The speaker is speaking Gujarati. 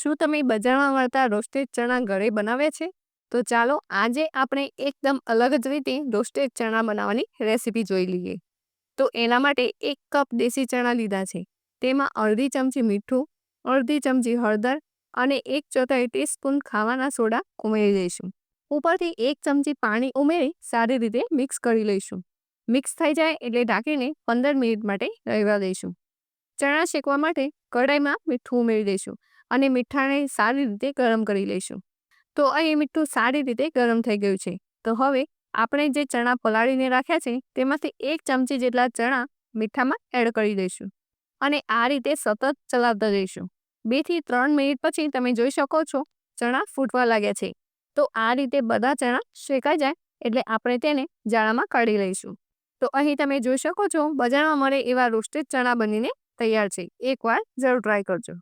શું તમે બજારમાં મળતા રોસ્ટેડ ચણા ઘરે બનાવ્યા છે? તો ચાલો આજે આપણે એકદમ અલગ જ રીતે રોસ્ટેડ ચણા બનાવવાની રેસીપી જોઈ લઈએ. તો એના માટે 1 કપ દેશી ચણા લીધા છે. તેમાં અડધી ચમચી મીઠું, અડધી ચમચી હળદર અને 1/4 ટીસ્પૂન ખાવાના સોડા ઉમેરી દઈશું. ઉપરથી 1 ચમચી પાણી ઉમેરી સારી રીતે મિક્સ કરી લઈશું. મિક્સ થઈ જાય એટલે ઢાંકીને 15 મિનિટ માટે રહેવા દઈશું. ચણા શેકવા માટે કઢાઈમાં મીઠું ઉમેરી દઈશું અને મીઠાને સારી રીતે ગરમ કરી લઈશું. તો અહીં મીઠું સારી રીતે ગરમ થઈ ગયું છે. તો હવે આપણે જે ચણા પલાળીને રાખ્યા છે તેમાંથી 1 ચમચી જેટલા ચણા મીઠામાં એડ કરી દઈશું અને આ રીતે સતત ચલાવતા જઈશું. 2 થી 3 મિનિટ પછી તમે જોઈ શકો છો ચણા ફૂટવા લાગ્યા છે. તો આ રીતે બધા ચણા શેકાઈ જાય એટલે આપણે તેને જાળામાં કાઢી લઈશું. તો અહીં તમે જોઈ શકો છો બજારમાં મળે એવા રોસ્ટેડ ચણા બનીને તૈયાર છે. એકવાર જરૂર ટ્રાય કરજો.